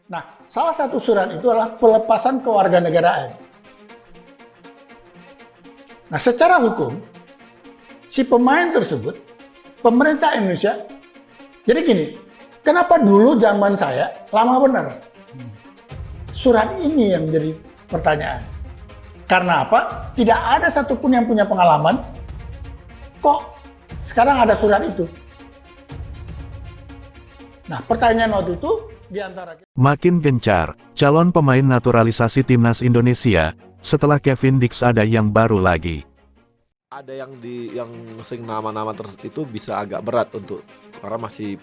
Nah, salah satu surat itu adalah pelepasan kewarganegaraan. Nah, secara hukum, si pemain tersebut, pemerintah Indonesia, jadi gini, kenapa dulu zaman saya lama benar? Surat ini yang jadi pertanyaan. Karena apa? Tidak ada satupun yang punya pengalaman, kok sekarang ada surat itu? Nah, pertanyaan waktu itu di antara Makin gencar, calon pemain naturalisasi timnas Indonesia, setelah Kevin Dix ada yang baru lagi. Ada yang sing nama-nama itu bisa agak berat untuk karena masih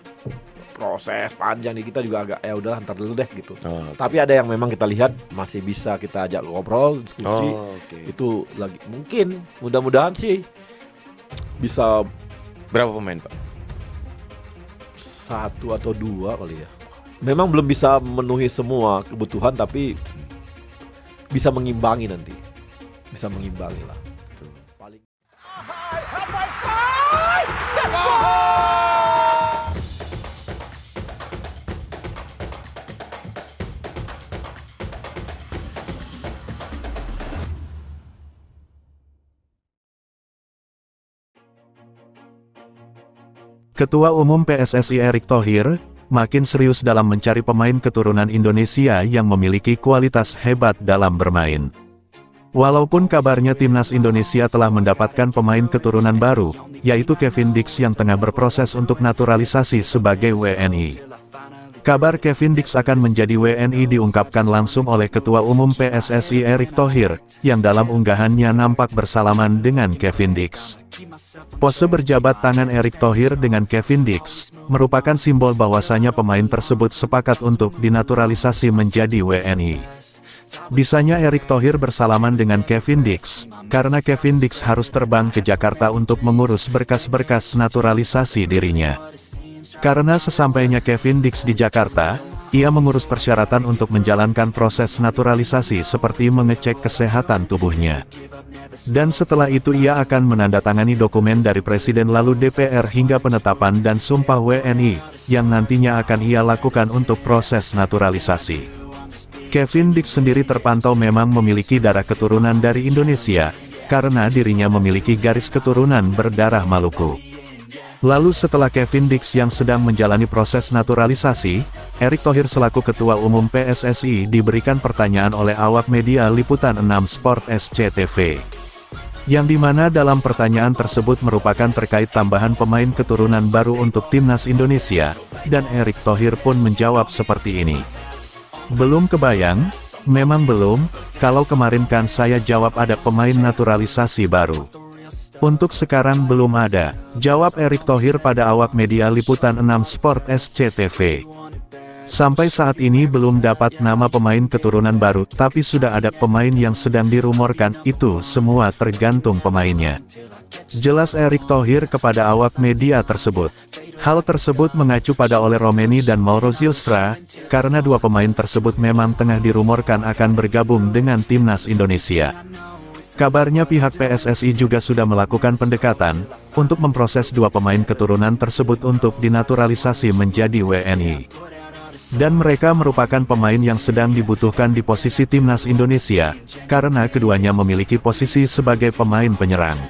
proses panjang nih, kita juga agak ya udah ntar dulu deh gitu. Tapi ada yang memang kita lihat masih bisa kita ajak ngobrol, diskusi. Itu lagi mungkin mudah-mudahan sih bisa. Berapa pemain, Pak? 1 atau 2 kali ya. Memang belum bisa memenuhi semua kebutuhan, tapi bisa mengimbangi nanti. Bisa mengimbangi lah. Tuh. Paling Ketua Umum PSSI Erick Thohir, makin serius dalam mencari pemain keturunan Indonesia yang memiliki kualitas hebat dalam bermain. Walaupun kabarnya timnas Indonesia telah mendapatkan pemain keturunan baru, yaitu Kevin Dix yang tengah berproses untuk naturalisasi sebagai WNI. Kabar Kevin Dix akan menjadi WNI diungkapkan langsung oleh Ketua Umum PSSI Erick Thohir, yang dalam unggahannya nampak bersalaman dengan Kevin Dix. Pose berjabat tangan Erick Thohir dengan Kevin Dix, merupakan simbol bahwasanya pemain tersebut sepakat untuk dinaturalisasi menjadi WNI. Bisanya Erick Thohir bersalaman dengan Kevin Dix, karena Kevin Dix harus terbang ke Jakarta untuk mengurus berkas-berkas naturalisasi dirinya. Karena sesampainya Kevin Dix di Jakarta, ia mengurus persyaratan untuk menjalankan proses naturalisasi seperti mengecek kesehatan tubuhnya. Dan setelah itu ia akan menandatangani dokumen dari Presiden lalu DPR hingga penetapan dan sumpah WNI, yang nantinya akan ia lakukan untuk proses naturalisasi. Kevin Dix sendiri terpantau memang memiliki darah keturunan dari Indonesia, karena dirinya memiliki garis keturunan berdarah Maluku. Lalu setelah Kevin Dix yang sedang menjalani proses naturalisasi, Erick Thohir selaku Ketua Umum PSSI diberikan pertanyaan oleh awak media Liputan 6 Sport SCTV. Yang dimana dalam pertanyaan tersebut merupakan terkait tambahan pemain keturunan baru untuk timnas Indonesia, dan Erick Thohir pun menjawab seperti ini. Belum kebayang? Memang belum, kalau kemarin kan saya jawab ada pemain naturalisasi baru. Untuk sekarang belum ada, jawab Erick Thohir pada awak media Liputan 6 Sport SCTV. Sampai saat ini belum dapat nama pemain keturunan baru, tapi sudah ada pemain yang sedang dirumorkan, itu semua tergantung pemainnya. Jelas Erick Thohir kepada awak media tersebut. Hal tersebut mengacu pada Ole Romeni dan Mauro Zylstra, karena dua pemain tersebut memang tengah dirumorkan akan bergabung dengan timnas Indonesia. Kabarnya pihak PSSI juga sudah melakukan pendekatan, untuk memproses dua pemain keturunan tersebut untuk dinaturalisasi menjadi WNI. Dan mereka merupakan pemain yang sedang dibutuhkan di posisi timnas Indonesia, karena keduanya memiliki posisi sebagai pemain penyerang.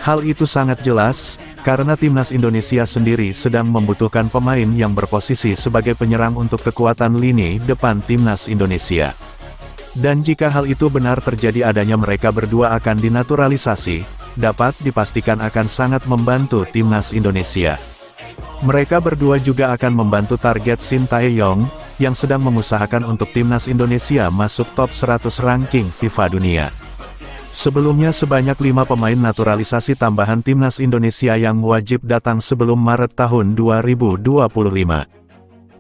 Hal itu sangat jelas, karena timnas Indonesia sendiri sedang membutuhkan pemain yang berposisi sebagai penyerang untuk kekuatan lini depan timnas Indonesia. Dan jika hal itu benar terjadi adanya mereka berdua akan dinaturalisasi, dapat dipastikan akan sangat membantu timnas Indonesia. Mereka berdua juga akan membantu target Shin Tae-yong, yang sedang mengusahakan untuk timnas Indonesia masuk top 100 ranking FIFA dunia. Sebelumnya sebanyak 5 pemain naturalisasi tambahan timnas Indonesia yang wajib datang sebelum Maret tahun 2025.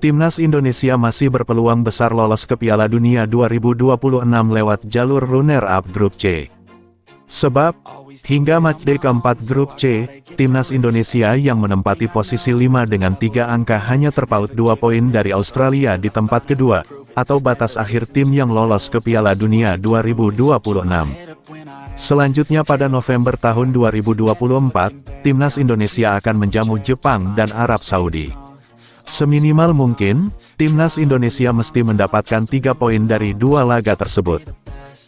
Timnas Indonesia masih berpeluang besar lolos ke Piala Dunia 2026 lewat jalur runner-up Grup C. Sebab, hingga matchday keempat Grup C, Timnas Indonesia yang menempati posisi 5 dengan 3 angka hanya terpaut 2 poin dari Australia di tempat kedua, atau batas akhir tim yang lolos ke Piala Dunia 2026. Selanjutnya pada November tahun 2024, Timnas Indonesia akan menjamu Jepang dan Arab Saudi. Seminimal mungkin, timnas Indonesia mesti mendapatkan 3 poin dari 2 laga tersebut.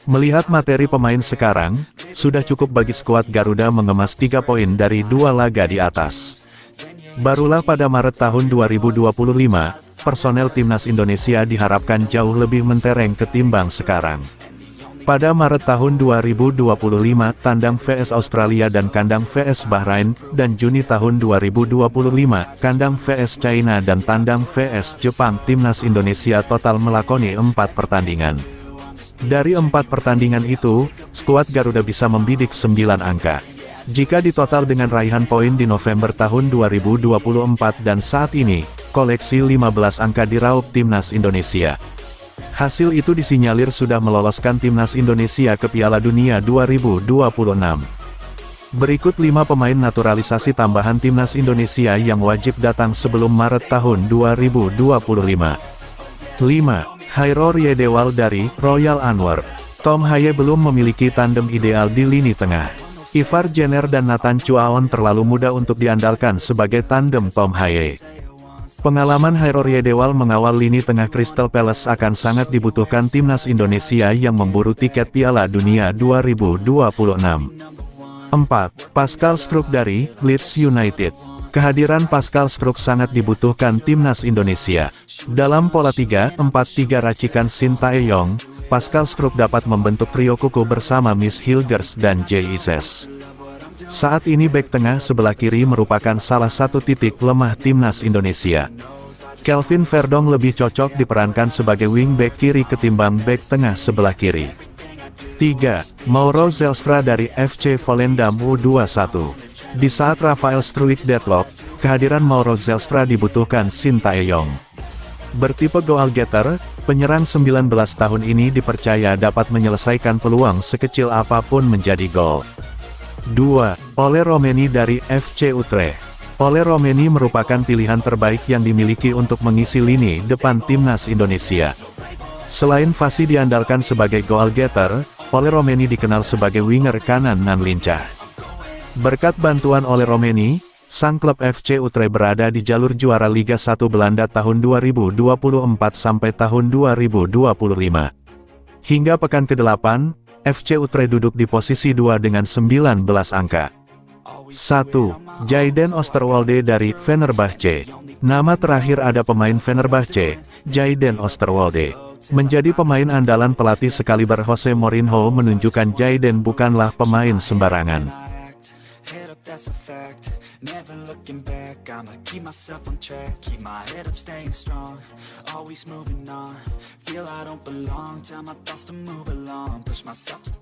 Melihat materi pemain sekarang, sudah cukup bagi skuad Garuda mengemas 3 poin dari 2 laga di atas. Barulah pada Maret tahun 2025, personel timnas Indonesia diharapkan jauh lebih mentereng ketimbang sekarang. Pada Maret tahun 2025 tandang vs Australia dan kandang vs Bahrain, dan Juni tahun 2025 kandang vs China dan tandang vs Jepang, timnas Indonesia total melakoni 4 pertandingan. Dari 4 pertandingan itu, skuad Garuda bisa membidik 9 angka. Jika ditotal dengan raihan poin di November tahun 2024 dan saat ini, koleksi 15 angka diraup timnas Indonesia. Hasil itu disinyalir sudah meloloskan timnas Indonesia ke Piala Dunia 2026. Berikut 5 pemain naturalisasi tambahan timnas Indonesia yang wajib datang sebelum Maret tahun 2025. 5. Hairo Riedewal dari Royal Antwerp. Tom Haye belum memiliki tandem ideal di lini tengah. Ivar Jenner dan Nathan Chuaon terlalu muda untuk diandalkan sebagai tandem Tom Haye. Pengalaman Hairo Riedewal mengawal lini tengah Crystal Palace akan sangat dibutuhkan timnas Indonesia yang memburu tiket Piala Dunia 2026. 4. Pascal Struijk dari Leeds United. Kehadiran Pascal Struijk sangat dibutuhkan timnas Indonesia. Dalam pola 3-4-3 racikan Sintayong, Pascal Struijk dapat membentuk trio kuku bersama Miss Hilgers dan JIS. Saat ini bek tengah sebelah kiri merupakan salah satu titik lemah timnas Indonesia. Kelvin Verdong lebih cocok diperankan sebagai wingback kiri ketimbang bek tengah sebelah kiri. 3. Mauro Zelstra dari FC Volendam U21. Di saat Rafael Struijk deadlock, kehadiran Mauro Zelstra dibutuhkan Sintayong. Bertipe goal getter, penyerang 19 tahun ini dipercaya dapat menyelesaikan peluang sekecil apapun menjadi gol. 2. Ole Romeni dari FC Utrecht. Ole Romeni merupakan pilihan terbaik yang dimiliki untuk mengisi lini depan timnas Indonesia. Selain fasih diandalkan sebagai goal getter, Ole Romeni dikenal sebagai winger kanan nan lincah. Berkat bantuan Ole Romeni, sang klub FC Utrecht berada di jalur juara Liga 1 Belanda tahun 2024 sampai tahun 2025. Hingga pekan ke-8, FC Utrecht duduk di posisi 2 dengan 19 angka. 1. Jayden Oosterwolde dari Fenerbahce. Nama terakhir ada pemain Fenerbahce, Jayden Oosterwolde. Menjadi pemain andalan pelatih sekaliber Jose Mourinho menunjukkan Jayden bukanlah pemain sembarangan. That's a fact, never looking back. I'ma keep myself on track, keep my head up, staying strong, always moving on. Feel I don't belong, tell my thoughts to move along, push myself to